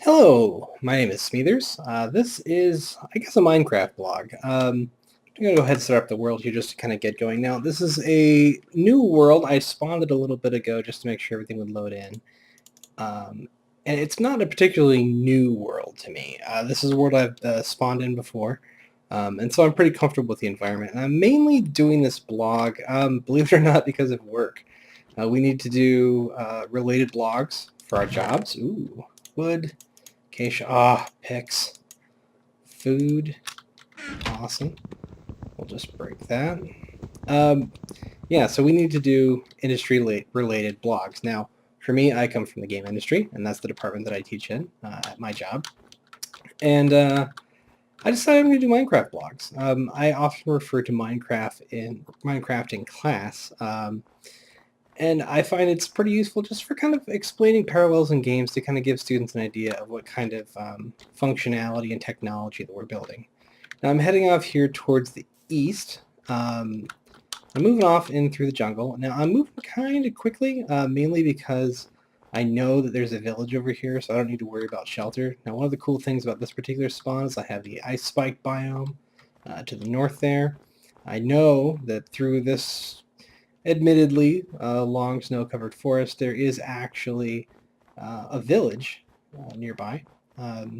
Hello, my name is Smethers. This is, I guess, a Minecraft blog. I'm going to go ahead and set up the world here just to kind of get going. Now, this is a new world. I spawned it a little bit ago just to make sure everything would load in. Um, and it's not a particularly new world to me. This is a world I've spawned in before. And so I'm pretty comfortable with the environment. And I'm mainly doing this blog, believe it or not, because of work. We need to do related blogs for our jobs. Ooh, wood. Acacia, picks, food, awesome. We'll just break that. Um, yeah, so we need to do industry-related blogs. Now, for me, I come from the game industry, and that's the department that I teach in at my job. And I decided I'm going to do Minecraft blogs. I often refer to Minecraft in class. And I find it's pretty useful just for kind of explaining parallels in games to kind of give students an idea of what kind of functionality and technology that we're building. Now I'm heading off here towards the east. I'm moving off in through the jungle. Now I'm moving kind of quickly, mainly because I know that there's a village over here, so I don't need to worry about shelter. Now one of the cool things about this particular spawn is I have the ice spike biome to the north there. I know that through this admittedly long snow-covered forest, there is actually a village nearby.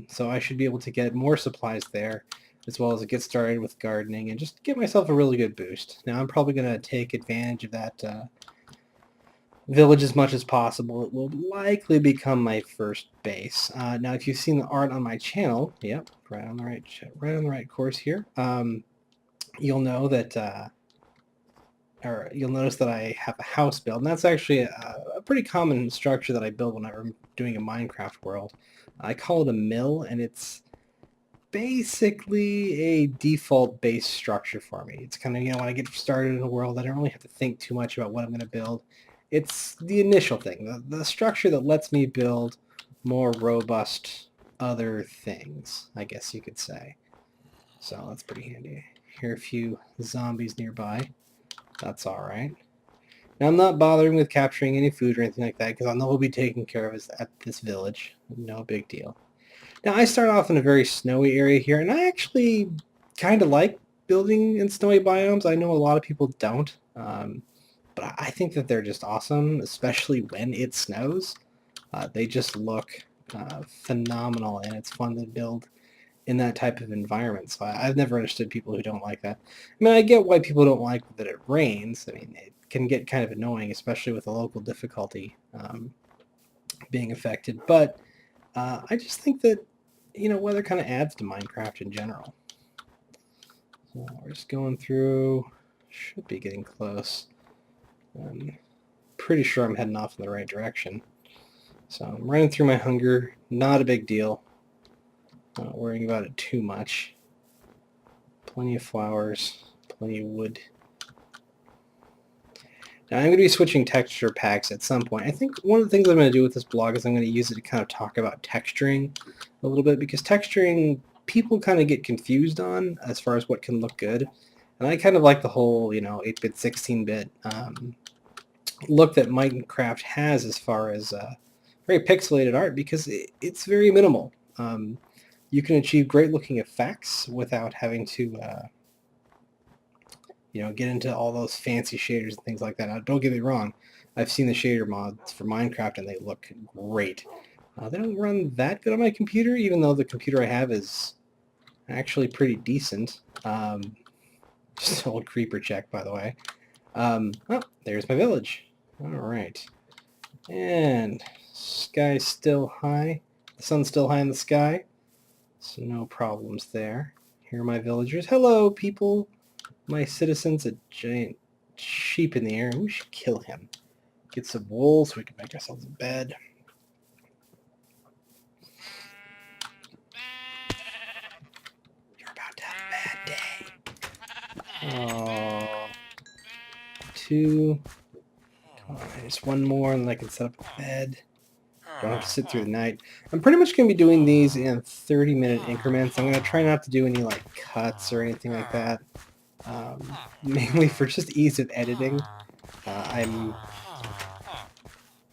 So I should be able to get more supplies there, as well as get started with gardening and just get myself a really good boost. Now I'm probably going to take advantage of that village as much as possible. It will likely become my first base. Now if you've seen the art on my channel, yep, right on the right course here, you'll know that or you'll notice that I have a house build, and that's actually a pretty common structure that I build when I'm doing a Minecraft world. I call it a mill, and it's basically a default base structure for me. It's kind of, when I get started in a world, I don't really have to think too much about what I'm going to build. It's the initial thing, the structure that lets me build more robust other things, I guess you could say. So that's pretty handy. Here are a few zombies nearby. That's alright. Now I'm not bothering with capturing any food or anything like that because I know we'll be taken care of at this village. No big deal. Now I start off in a very snowy area here, and I actually kind of like building in snowy biomes. I know a lot of people don't, but I think that they're just awesome, especially when it snows. They just look phenomenal, and it's fun to build in that type of environment. So I've never understood people who don't like that. I mean, I get why people don't like that it rains. I mean, it can get kind of annoying, especially with the local difficulty being affected. But I just think that, weather kind of adds to Minecraft in general. So we're just going through, should be getting close. I'm pretty sure I'm heading off in the right direction. So I'm running through my hunger, not a big deal. Not worrying about it too much. Plenty of flowers, plenty of wood. Now I'm going to be switching texture packs at some point. I think one of the things I'm going to do with this blog is I'm going to use it to kind of talk about texturing a little bit, because texturing, people kind of get confused on as far as what can look good. And I kind of like the whole, 8-bit, 16-bit look that Minecraft has as far as very pixelated art, because it's very minimal. You can achieve great-looking effects without having to, get into all those fancy shaders and things like that. Now, don't get me wrong. I've seen the shader mods for Minecraft, and they look great. They don't run that good on my computer, even though the computer I have is actually pretty decent. Just an old creeper check, by the way. Oh, there's my village. All right. And sky's still high. The sun's still high in the sky. So no problems there. Here are my villagers. Hello, people. My citizens, a giant sheep in the air. We should kill him. Get some wool so we can make ourselves a bed. You're about to have a bad day. Oh. 2. Come on, just one more and then I can set up a bed. Don't have to sit through the night. I'm pretty much going to be doing these in 30-minute increments. I'm going to try not to do any cuts or anything like that. Mainly for just ease of editing. I'm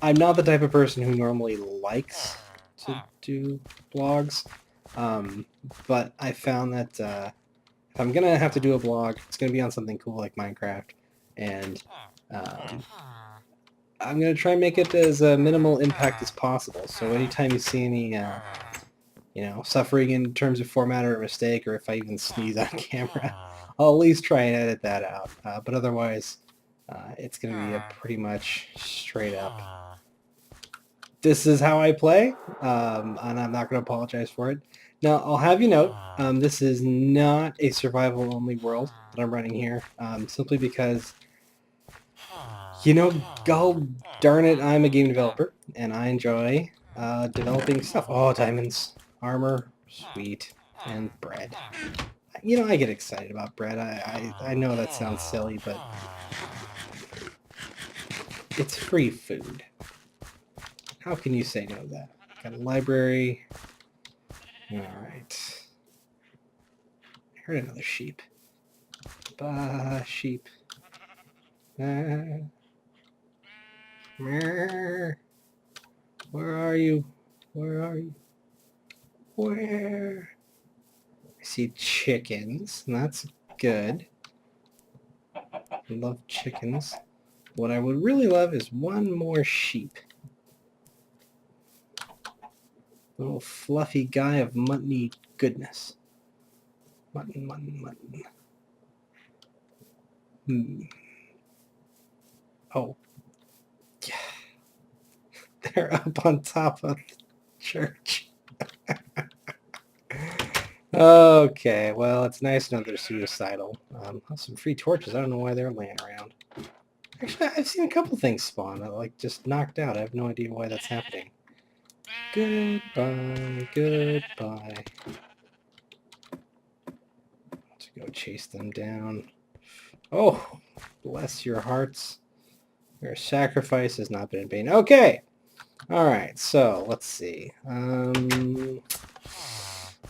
not the type of person who normally likes to do blogs. But I found that if I'm gonna have to do a blog, it's gonna be on something cool like Minecraft, and I'm gonna try and make it as minimal impact as possible. So anytime you see any, suffering in terms of format or a mistake, or if I even sneeze on camera, I'll at least try and edit that out. But otherwise, it's gonna be a pretty much straight up. This is how I play, and I'm not going to apologize for it. Now, I'll have you note, this is not a survival-only world that I'm running here, simply because, god darn it, I'm a game developer, and I enjoy developing stuff. Oh, diamonds, armor, sweet, and bread. I get excited about bread. I know that sounds silly, but it's free food. How can you say no to that? Got a library. Alright. I heard another sheep. Bah, sheep. Where are you? Where are you? Where? I see chickens. That's good. I love chickens. What I would really love is one more sheep. Little fluffy guy of muttony goodness. Mutton, mutton, mutton. Oh. Yeah. They're up on top of the church. Okay, well, it's nice to know they're suicidal. Some free torches. I don't know why they're laying around. Actually, I've seen a couple things spawn that, just knocked out. I have no idea why that's happening. Goodbye, goodbye. Let's go chase them down. Oh, bless your hearts. Your sacrifice has not been in vain. Okay. Alright, so, let's see. I'm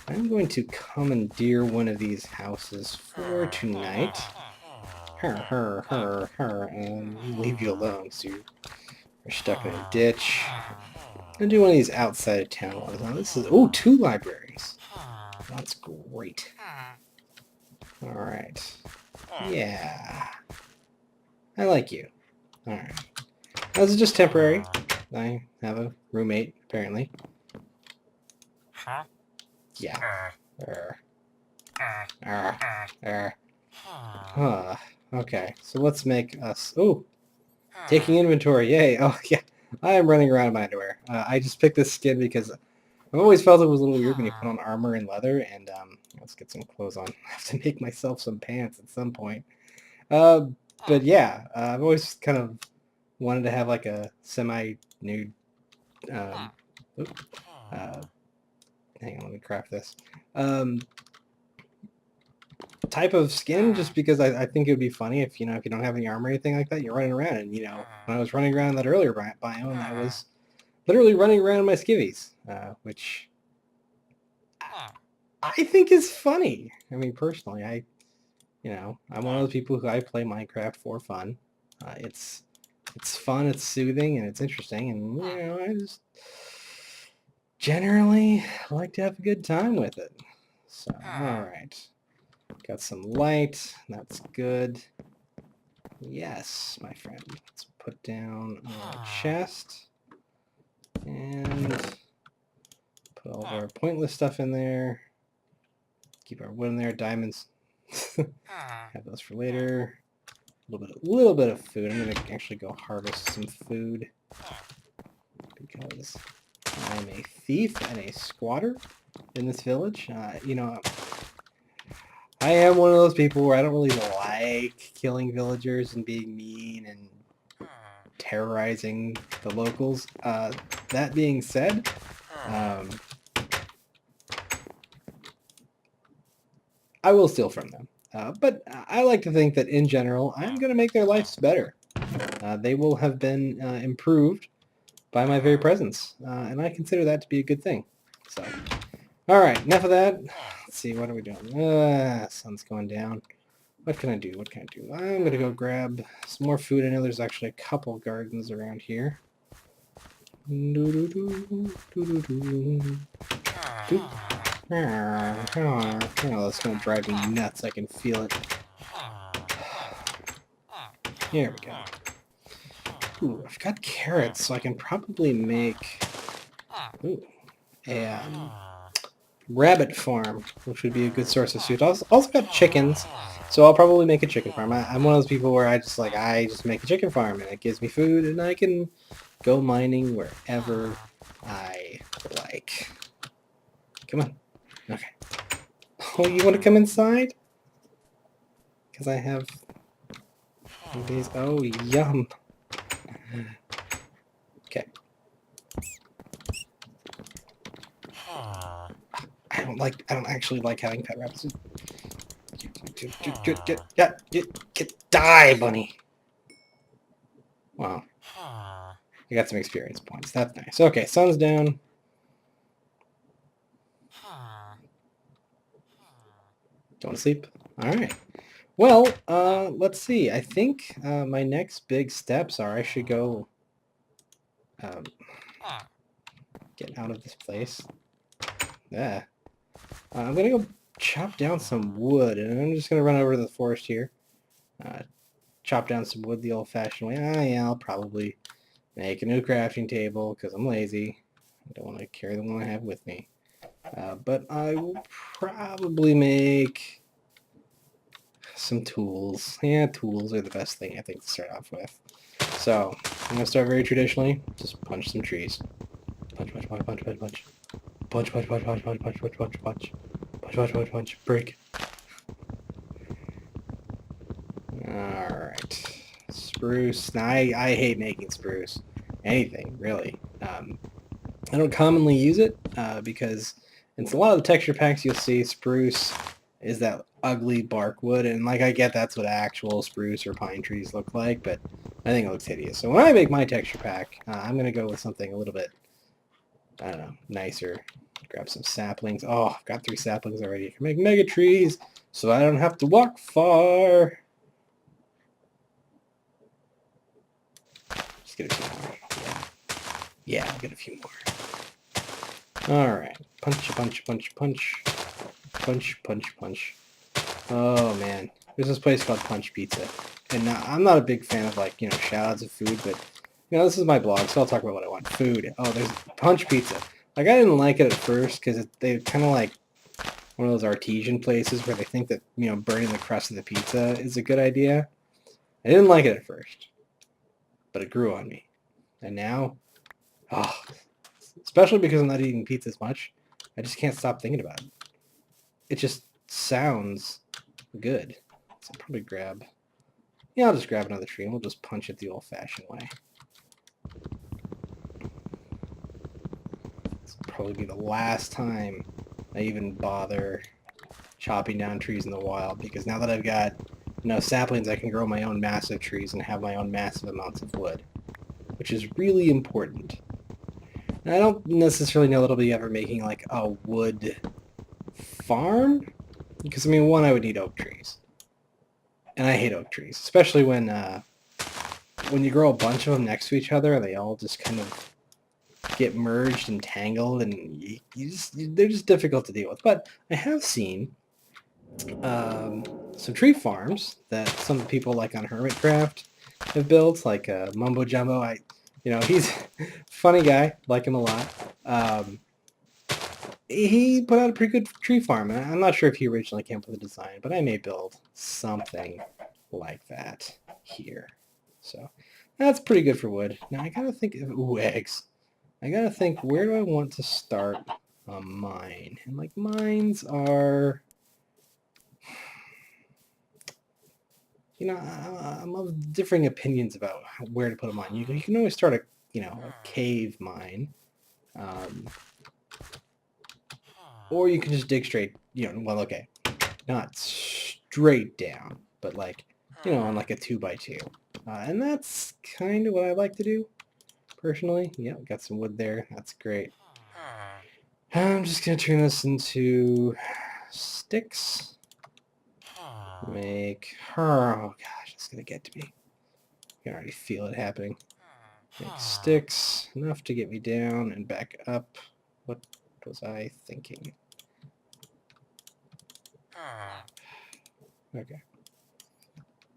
going to commandeer one of these houses for tonight. And leave you alone, so you're stuck in a ditch. I'm going to do one of these outside of town ones. Now this is, 2 libraries. That's great. Alright. Yeah. I like you. Alright. This is just temporary. I have a roommate, apparently. Yeah. Okay, so let's make us... Oh! Taking inventory, yay! Oh, yeah. I am running around in my underwear. I just picked this skin because I've always felt it was a little weird when you put on armor and leather, and let's get some clothes on. I have to make myself some pants at some point. But yeah, I've always kind of wanted to have like a semi-nude... hang on, let me craft this. Type of skin, just because I think it would be funny if, if you don't have any armor or anything like that, you're running around, and, when I was running around in that earlier biome, I was literally running around in my skivvies, which I think is funny. I mean, personally, I'm one of those people who I play Minecraft for fun. It's fun, it's soothing, and it's interesting, and, I just generally like to have a good time with it. So, alright. Got some light. That's good. Yes, my friend. Let's put down our chest. And put all of our pointless stuff in there. Keep our wood in there. Diamonds. Have those for later. A little bit of food. I'm going to actually go harvest some food. Because I'm a thief and a squatter in this village. I am one of those people where I don't really like killing villagers and being mean and terrorizing the locals. That being said, I will steal from them. But I like to think that in general, I'm going to make their lives better. They will have been improved by my very presence, and I consider that to be a good thing. So, all right, enough of that. Let's see, what are we doing? Sun's going down. What can I do? I'm going to go grab some more food. I know there's actually a couple gardens around here. That's gonna drive me nuts. I can feel it. Here we go. Ooh, I've got carrots, so I can probably make a rabbit farm, which would be a good source of food. Also got chickens, so I'll probably make a chicken farm. I'm one of those people where I just make a chicken farm, and it gives me food, and I can go mining wherever I like. Come on. Okay. Oh, you want to come inside? Because I have these. Oh, yum. Okay. I don't actually like having pet rabbits. Die, bunny. Wow. I got some experience points. That's nice. Okay, sun's down. Don't sleep. All right. Well, let's see. I think my next big steps are I should go get out of this place. Yeah. I'm going to go chop down some wood, and I'm just going to run over to the forest here. Chop down some wood the old-fashioned way. Yeah, I'll probably make a new crafting table because I'm lazy. I don't want to carry the one I have with me. But I will probably make some tools. Yeah, tools are the best thing, I think, to start off with. So, I'm going to start very traditionally. Just punch some trees. Punch, punch, punch, punch, punch, punch. Punch, punch, punch, punch, punch, punch, punch, punch, punch. Punch, punch, punch, punch. Break. Alright. Spruce. Now, I hate making spruce. Anything, really. I don't commonly use it because in a lot of the texture packs you'll see spruce is that ugly bark wood, and like I get that's what actual spruce or pine trees look like, but I think it looks hideous. So when I make my texture pack, I'm going to go with something a little bit, I don't know, nicer. Grab some saplings. Oh, I've got 3 saplings already. I can make mega trees so I don't have to walk far. Just get a few more. Yeah, I'll get a few more. Alright. Punch, punch, punch, punch. Punch, punch, punch. Oh, man. There's this place called Punch Pizza. And I'm not a big fan of, like, you know, shout-outs of food, but, you know, this is my blog, so I'll talk about what I want. Food. Oh, there's Punch Pizza. Like, I didn't like it at first because they're kind of like one of those artesian places where they think that, you know, burning the crust of the pizza is a good idea. I didn't like it at first, but it grew on me. And now, oh, especially because I'm not eating pizza as much, I just can't stop thinking about it. It just sounds good. So I'll probably grab... Yeah, I'll just grab another tree and we'll just punch it the old-fashioned way. This will probably be the last time I even bother chopping down trees in the wild, because now that I've got, you know, saplings, I can grow my own massive trees and have my own massive amounts of wood, which is really important. And I don't necessarily know that I'll be ever making, like, a wood farm, because, I mean, one, I would need oak trees. And I hate oak trees, especially when you grow a bunch of them next to each other, and they all just kind of get merged and tangled, and they're just difficult to deal with. But I have seen some tree farms that some people like on Hermitcraft have built, like Mumbo Jumbo. He's a funny guy, like him a lot. He put out a pretty good tree farm. I'm not sure if he originally came up with the design, but I may build something like that here. So that's pretty good for wood. Now I gotta think of, ooh, eggs. I gotta think, where do I want to start a mine? And like, mines are, you know, I'm of differing opinions about where to put a mine. You can always start a cave mine. Or you can just dig straight, well, okay, not straight down, but like, on like a 2x2. And that's kind of what I like to do, personally. Yeah, got some wood there. That's great. I'm just going to turn this into sticks. Oh gosh, it's going to get to me. I can already feel it happening. Make sticks, enough to get me down and back up. What was I thinking? Okay.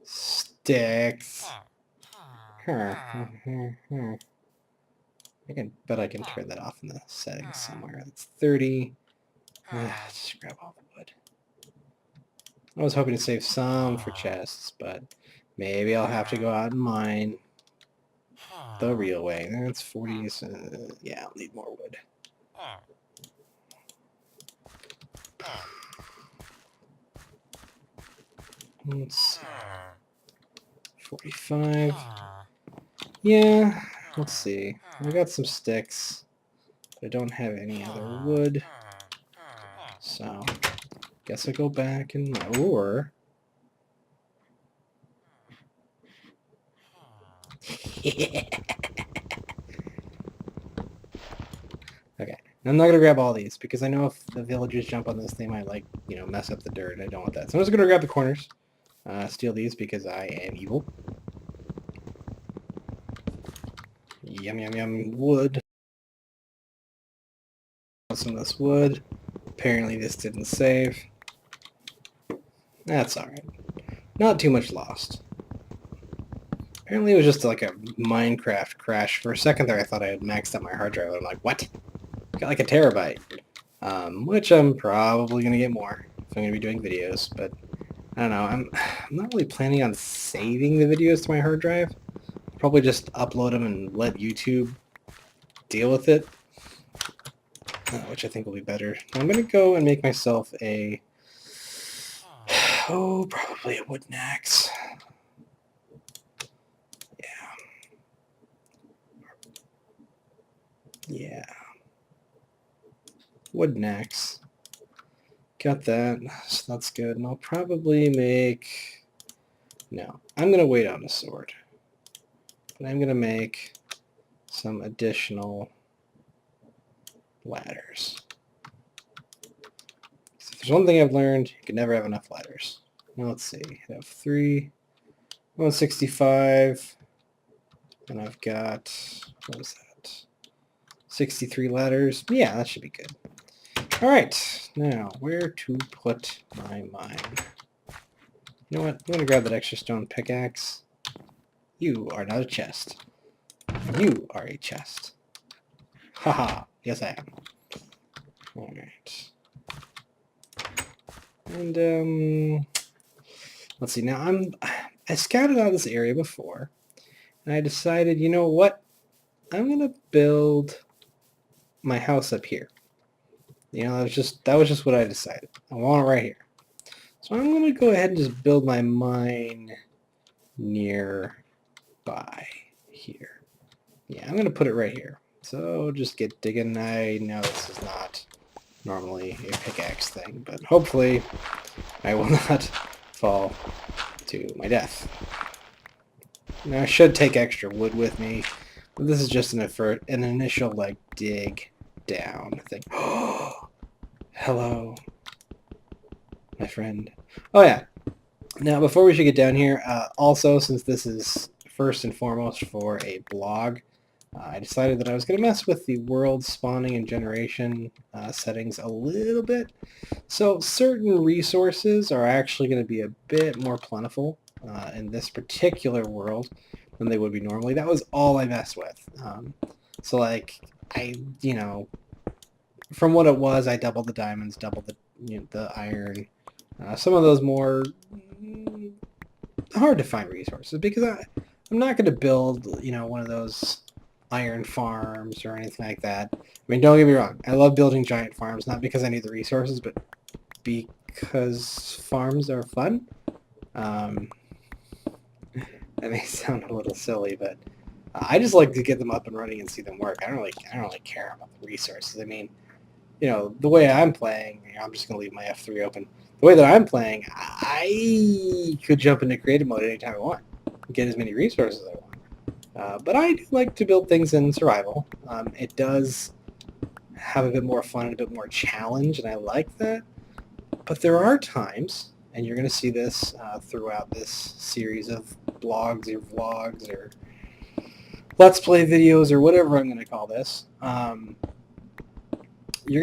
Sticks. Bet I can turn that off in the settings somewhere. It's 30. Just grab all the wood. I was hoping to save some for chests, but maybe I'll have to go out and mine the real way. That's 40. So yeah, I'll need more wood. Let's see. 45. Yeah, let's see. I got some sticks, but I don't have any other wood. So, guess I'll go back and... Or... Okay, I'm not going to grab all these, because I know if the villagers jump on this, they might, like, you know, mess up the dirt. I don't want that. So I'm just going to grab the corners. Steal these, because I am evil. Yum, yum, yum. Wood. Some of this wood. Apparently this didn't save. That's alright. Not too much lost. Apparently it was just like a Minecraft crash. For a second there I thought I had maxed out my hard drive. I'm like, what? Got like a terabyte. Which I'm probably going to get more if I'm going to be doing videos. But I don't know. I'm not really planning on saving the videos to my hard drive. Probably just upload them and let YouTube deal with it. Which I think will be better. I'm going to go and make myself a... Oh, probably a wooden axe. Yeah. Wooden axe. Got that. So that's good. And I'll probably make... No. I'm going to wait on a sword. But I'm going to make some additional ladders. So if there's one thing I've learned, you can never have enough ladders. Now let's see. I have 3, 165, and I've got, what was that? 63 ladders. Yeah, that should be good. Alright, now where to put my mine? You know what? I'm going to grab that extra stone pickaxe. You are not a chest. You are a chest. Haha, yes I am. Alright. And, let's see, now I scouted out this area before, and I decided, you know what? I'm going to build my house up here. You know, that was just what I decided. I want it right here. So I'm going to go ahead and just build my mine nearby here. Yeah, I'm going to put it right here. So just get digging. I know this is not normally a pickaxe thing, but hopefully I will not fall to my death. Now I should take extra wood with me, but this is just an initial like dig down thing. Hello, my friend. Oh yeah. Now before we should get down here, also since this is first and foremost for a blog, I decided that I was going to mess with the world spawning and generation settings a little bit. So certain resources are actually going to be a bit more plentiful in this particular world than they would be normally. That was all I messed with. So like, you know, from what it was, I doubled the diamonds, doubled the iron. Some of those more hard to find resources because I'm not going to build, you know, one of those iron farms or anything like that. I mean, don't get me wrong. I love building giant farms, not because I need the resources, but because farms are fun. That may sound a little silly, but I just like to get them up and running and see them work. I don't really care about the resources. I mean, you know, the way I'm playing, you know, I'm just going to leave my F3 open. The way that I'm playing, I could jump into creative mode anytime I want, get as many resources as I want. But I do like to build things in survival. It does have a bit more fun and a bit more challenge, and I like that. But there are times, and you're going to see this throughout this series of blogs or vlogs or Let's Play videos, or whatever I'm going to call this, you're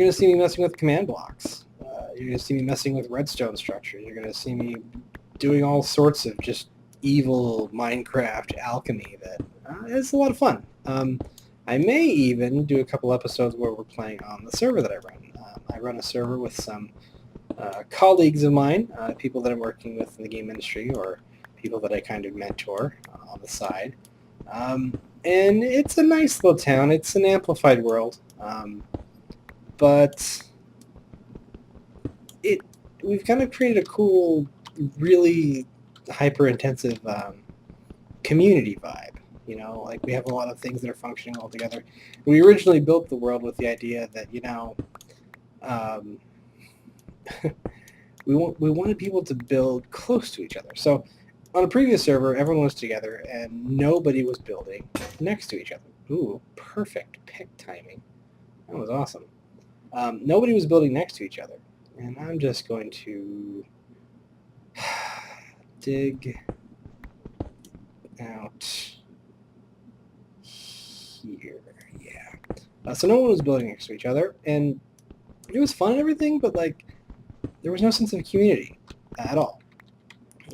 going to see me messing with command blocks. You're going to see me messing with redstone structure. You're going to see me doing all sorts of just evil Minecraft alchemy that is a lot of fun. I may even do a couple episodes where we're playing on the server that I run. I run a server with some colleagues of mine, people that I'm working with in the game industry, or people that I kind of mentor on the side. And it's a nice little town. It's an amplified world. But we've kind of created a cool, really hyper-intensive community vibe. You know, like we have a lot of things that are functioning all together. We originally built the world with the idea that, you know, we wanted people to build close to each other. So on a previous server, everyone was together and nobody was building next to each other. Ooh, perfect pick timing. That was awesome. Nobody was building next to each other. And I'm just going to dig out here. Yeah. So no one was building next to each other, and it was fun and everything, but like there was no sense of community at all.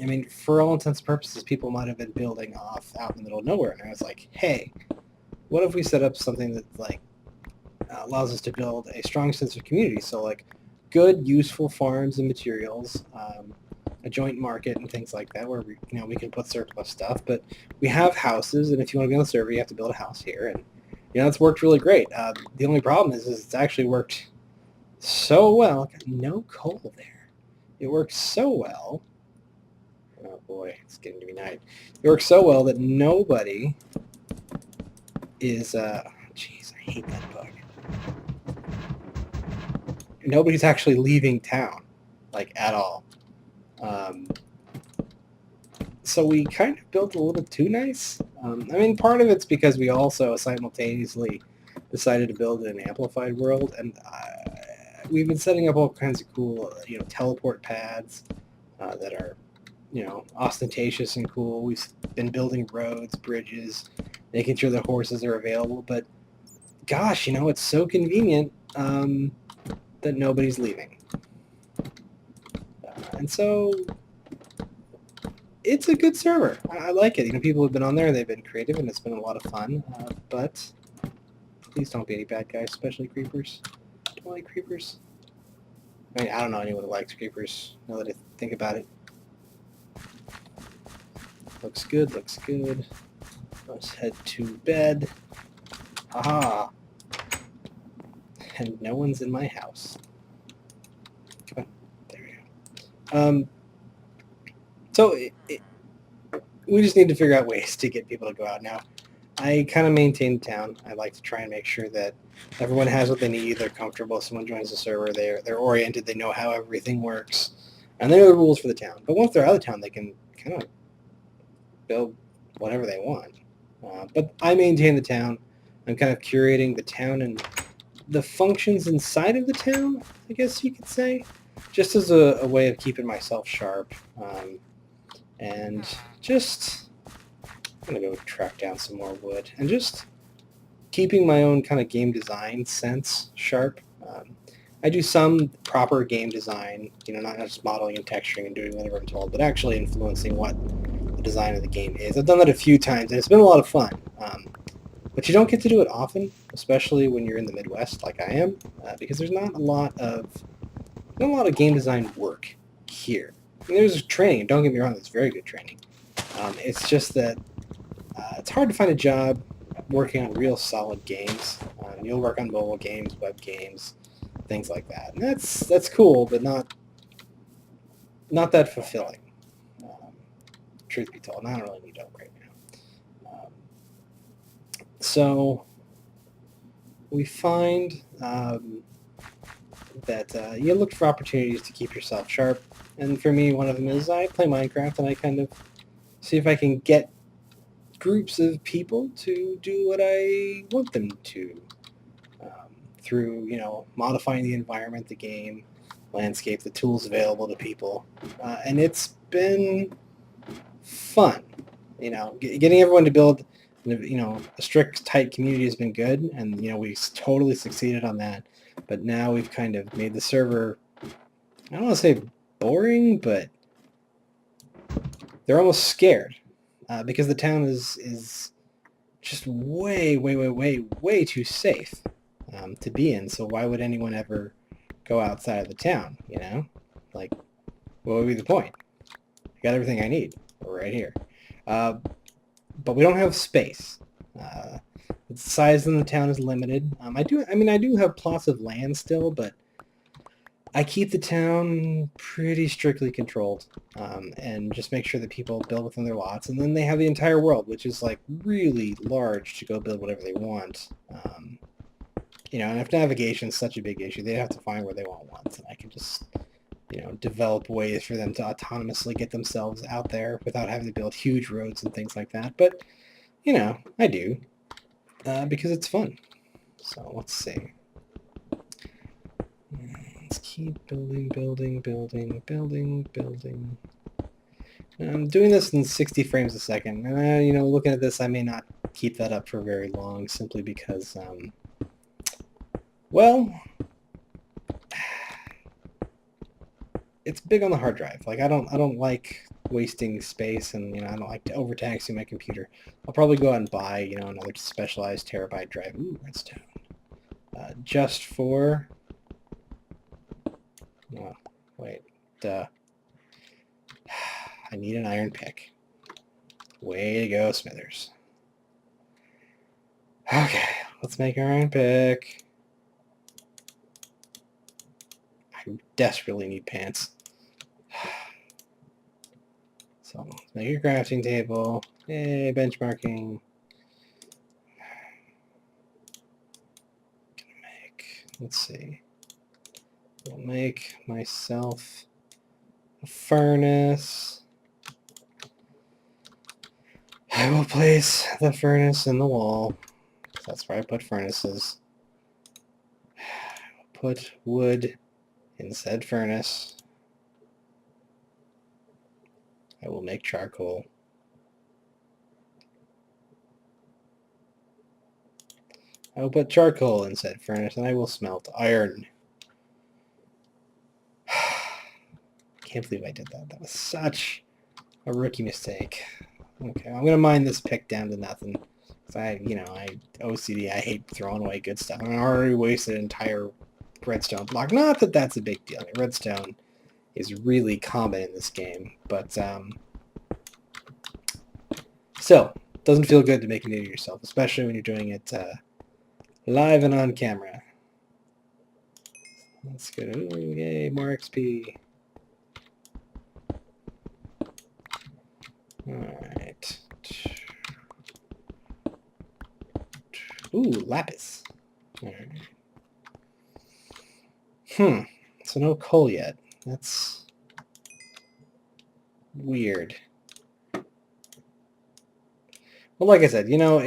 I mean, for all intents and purposes, people might have been building off out in the middle of nowhere, and I was like, hey, what if we set up something that like allows us to build a strong sense of community? So like good, useful farms and materials, a joint market and things like that, where we can put surplus stuff. But we have houses, and if you want to be on the server, you have to build a house here, and it's worked really great. The only problem is it's actually worked so well. Got no coal there. It worked so well. Oh boy, it's getting to be night. It works so well that nobody is. Jeez, I hate that bug. Nobody's actually leaving town, like at all. So we kind of built a little too nice. I mean, part of it's because we also simultaneously decided to build an amplified world, and we've been setting up all kinds of cool, teleport pads that are, ostentatious and cool. We've been building roads, bridges, making sure the horses are available. But gosh, it's so convenient that nobody's leaving. And so it's a good server. I like it. People have been on there, they've been creative, and it's been a lot of fun. But please don't be any bad guys, especially creepers. Don't like creepers. I mean, I don't know anyone who likes creepers, now that I think about it. Looks good, looks good. Let's head to bed. Aha! And no one's in my house. Come on. There we go. So we just need to figure out ways to get people to go out now. I kind of maintain the town. I like to try and make sure that everyone has what they need. They're comfortable. If someone joins the server, they're oriented. They know how everything works, and they know the rules for the town. But once they're out of town, they can kind of build whatever they want. But I maintain the town. I'm kind of curating the town and the functions inside of the town, I guess you could say, just as a way of keeping myself sharp. And just, I'm going to go track down some more wood, and just keeping my own kind of game design sense sharp. I do some proper game design, not just modeling and texturing and doing whatever I'm told, but actually influencing what the design of the game is. I've done that a few times, and it's been a lot of fun. But you don't get to do it often, especially when you're in the Midwest like I am, because there's not a lot of game design work here. I mean, there's training. Don't get me wrong, there's very good training. It's just that it's hard to find a job working on real solid games. You'll work on mobile games, web games, things like that. And that's cool, but not that fulfilling. Truth be told, I don't really need help right now. So we find that you look for opportunities to keep yourself sharp. And for me, one of them is I play Minecraft, and I kind of see if I can get groups of people to do what I want them to through, modifying the environment, the game, landscape, the tools available to people. And it's been fun, getting everyone to build You know, a strict, tight community has been good, and you know we totally succeeded on that. But now we've kind of made the server, I don't want to say boring, but they're almost scared because the town is just way too safe to be in. So why would anyone ever go outside of the town? You know, like what would be the point? I got everything I need right here. But we don't have space. The size in the town is limited. I do have plots of land still, but I keep the town pretty strictly controlled, and just make sure that people build within their lots. And then they have the entire world, which is like really large to go build whatever they want. You know, and if navigation is such a big issue, they have to find where they want once, and I can just, you know, develop ways for them to autonomously get themselves out there without having to build huge roads and things like that. But, you know, I do, because it's fun. So let's see. Let's keep building. I'm doing this in 60 frames a second. You know, looking at this, I may not keep that up for very long, simply because, well, it's big on the hard drive. Like I don't like wasting space, and you know I don't like overtaxing my computer. I'll probably go out and buy, you know, another specialized terabyte drive. Ooh, redstone. Just for. Oh, wait. Duh. I need an iron pick. Way to go, Smithers. Okay, let's make our iron pick. I desperately need pants. So let's make a crafting table. Yay, benchmarking. Let's see. I'll make myself a furnace. I will place the furnace in the wall. That's where I put furnaces. I will put wood in said furnace. I will make charcoal. I will put charcoal in said furnace, and I will smelt iron. Can't believe I did that. That was such a rookie mistake. Okay, I'm gonna mine this pick down to nothing. Cause I OCD. I hate throwing away good stuff. I already wasted an entire redstone block. Not that that's a big deal. I mean, redstone is really common in this game, but still, doesn't feel good to make it into yourself, especially when you're doing it live and on camera. Let's go. Ooh, yay, more XP. Alright. Ooh, lapis. Alright. So no coal yet. That's weird. Well, like I said, you know,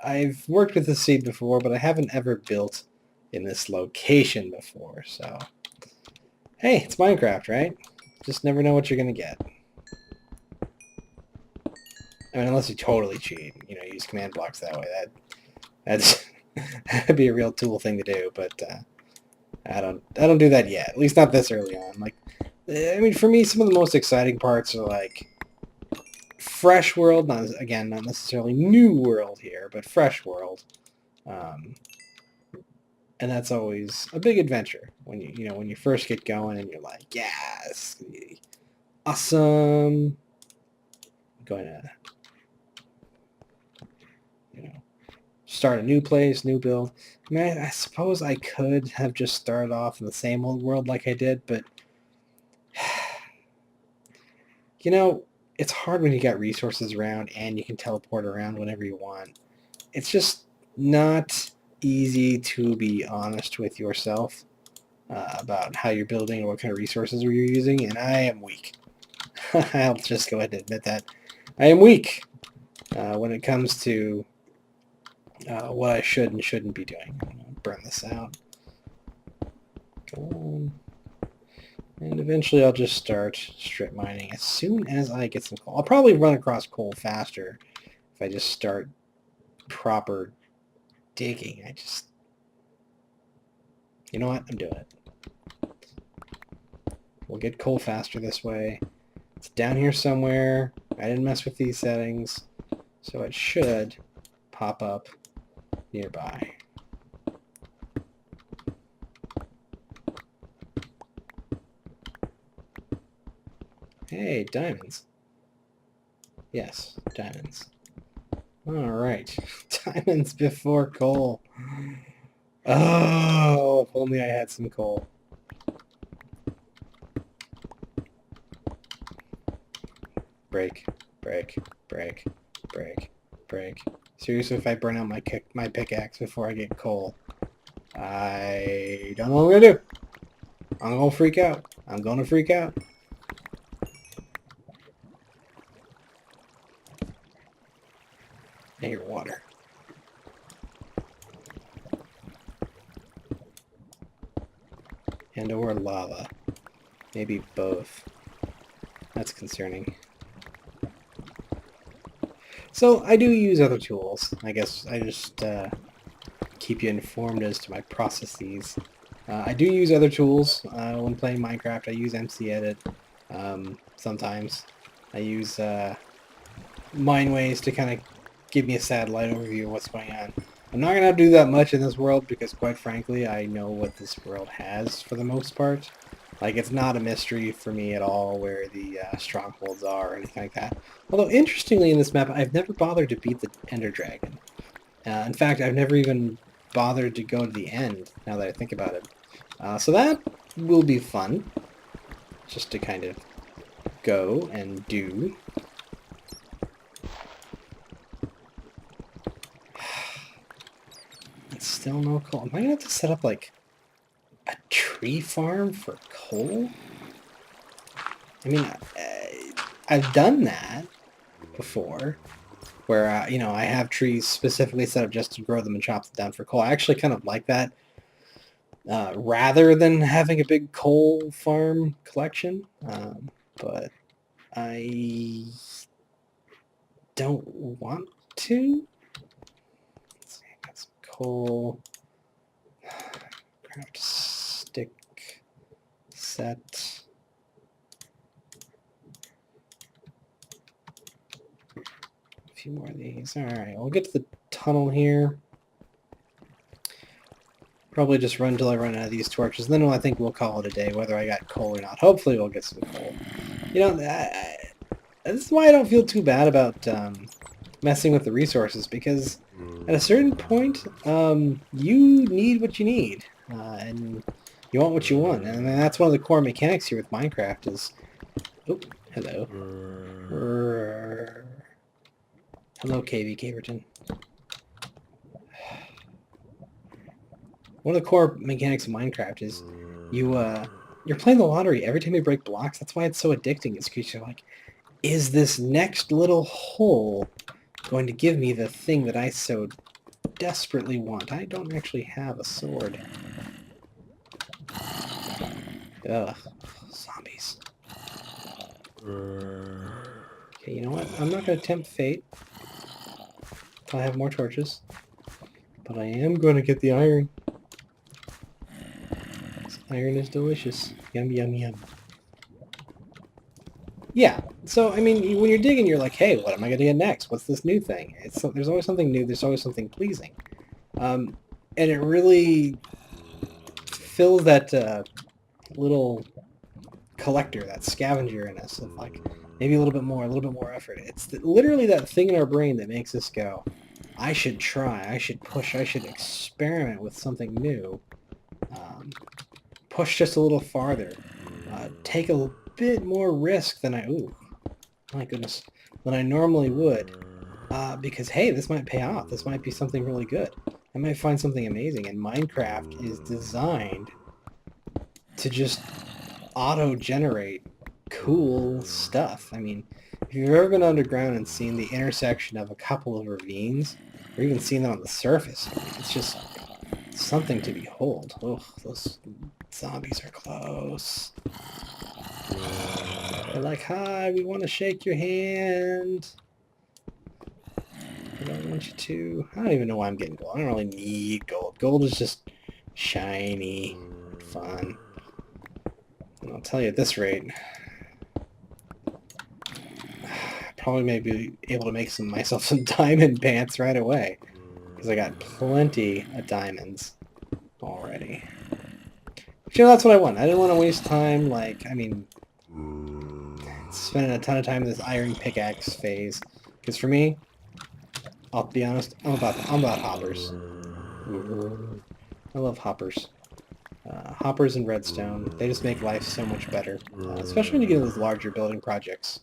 I've worked with the seed before, but I haven't ever built in this location before, so... Hey, it's Minecraft, right? Just never know what you're gonna get. I mean, unless you totally cheat, you know, use command blocks that way. That'd be a real tool thing to do, but I don't do that yet. At least not this early on. Like, I mean, for me, some of the most exciting parts are like fresh world. Not necessarily new world here, but fresh world. And that's always a big adventure when when you first get going and you're like, yeah, this is gonna be awesome. I'm going to start a new place, new build. I mean, I suppose I could have just started off in the same old world like I did, but you know, it's hard when you got resources around and you can teleport around whenever you want. It's just not easy to be honest with yourself about how you're building and what kind of resources you're using, and I am weak. I'll just go ahead and admit that. I am weak when it comes to what I should and shouldn't be doing. I'm gonna burn this out. Go on. And eventually I'll just start strip mining as soon as I get some coal. I'll probably run across coal faster if I just start proper digging. I just... You know what? I'm doing it. We'll get coal faster this way. It's down here somewhere. I didn't mess with these settings, so it should pop up nearby. Hey, diamonds. Yes, diamonds. All right. Diamonds before coal. Oh, if only I had some coal. Break, break, break, break, break. Seriously, if I burn out my pickaxe before I get coal, I don't know what I'm gonna do. I'm gonna freak out. I'm gonna freak out. I hear water. And or lava. Maybe both. That's concerning. So I do use other tools. I guess I just keep you informed as to my processes. I do use other tools when playing Minecraft. I use MC Edit sometimes. I use Mineways to kind of give me a satellite overview of what's going on. I'm not going to do that much in this world because, quite frankly, I know what this world has for the most part. Like, it's not a mystery for me at all where the strongholds are or anything like that. Although, interestingly, in this map, I've never bothered to beat the Ender Dragon. In fact, I've never even bothered to go to the end, now that I think about it. So that will be fun, just to kind of go and do. It's still no coal. Am I going to have to set up, like, a tree farm for coal? I mean, I've done that before, where, you know, I have trees specifically set up just to grow them and chop them down for coal. I actually kind of like that, rather than having a big coal farm collection, but I don't want to. Let's see, I got some coal. Craft stick set. A few more of these. Alright, we'll get to the tunnel here. Probably just run until I run out of these torches. Then I think we'll call it a day, whether I got coal or not. Hopefully we'll get some coal. You know, this is why I don't feel too bad about messing with the resources, because at a certain point, you need what you need, and you want what you want. And that's one of the core mechanics here with Minecraft is... Oh, hello. Hello, KV Caverton. One of the core mechanics of Minecraft is you're playing the lottery every time you break blocks. That's why it's so addicting. It's because you're like, is this next little hole going to give me the thing that I so desperately want? I don't actually have a sword. Ugh. Zombies. Okay, you know what? I'm not going to tempt fate. I have more torches. But I am going to get the iron. Iron is delicious. Yum, yum, yum. Yeah, so, I mean, when you're digging, you're like, hey, what am I going to get next? What's this new thing? There's always something new. There's always something pleasing. And it really fills that little collector, that scavenger in us of, like, maybe a little bit more effort. It's literally that thing in our brain that makes us go, I should try, I should push, I should experiment with something new. Push just a little farther. Take a bit more risk than my goodness, than I normally would. Because, hey, this might pay off. This might be something really good. I might find something amazing. And Minecraft is designed to just auto-generate cool stuff. I mean, if you've ever been underground and seen the intersection of a couple of ravines, or even seen them on the surface, I mean, it's just something to behold. Oh, those zombies are close. They're like, hi, we want to shake your hand. I don't 22. I don't even know why I'm getting gold. I don't really need gold. Gold is just shiny, fun. And I'll tell you at this rate, probably may be able to make myself some diamond pants right away. Because I got plenty of diamonds already. That's what I want. I didn't want to waste time, spending a ton of time in this iron pickaxe phase. Because for me, I'll be honest, I'm about hoppers. I love hoppers. Hoppers and redstone, they just make life so much better. Especially when you get into those larger building projects.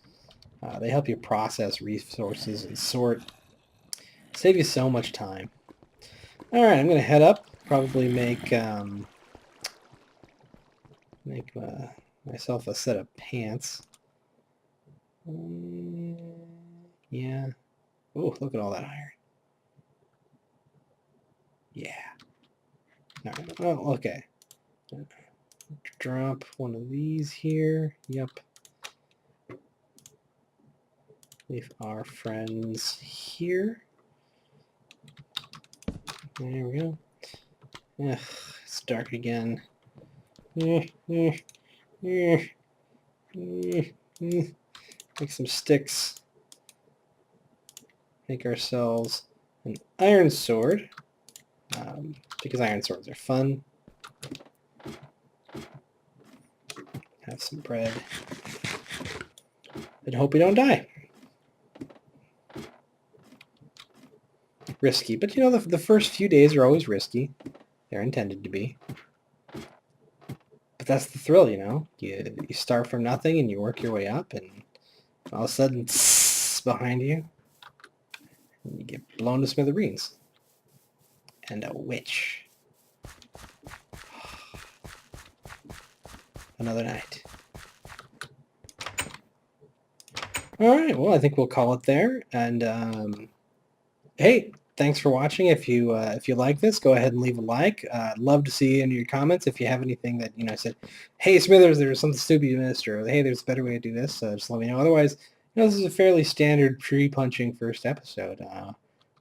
They help you process resources and sort. Save you so much time. Alright, I'm going to head up. Probably make myself a set of pants. Yeah. Oh, look at all that iron. Yeah. Alright, oh, okay. Drop one of these here. Yep. Leave our friends here. There we go. Ugh, it's dark again. Make some sticks. Make ourselves an iron sword. Because iron swords are fun. Have some bread. And hope we don't die. Risky, but you know, the first few days are always risky. They're intended to be. But that's the thrill, you know? You start from nothing and you work your way up, and all of a sudden, behind you, and you get blown to smithereens. And a witch. Another night. Alright, well, I think we'll call it there. And, hey, thanks for watching. If you like this, go ahead and leave a like. I'd love to see in your comments if you have anything that, you know, said, hey, Smithers, there's something stupid you missed, or hey, there's a better way to do this, just let me know. Otherwise, you know, this is a fairly standard tree-punching first episode.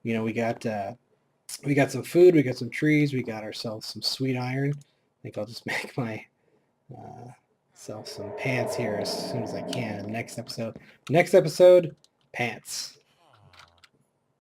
You know, we got some food, we got some trees, we got ourselves some sweet iron. I think I'll just make my self some pants here as soon as I can in the next episode. Next episode, pants.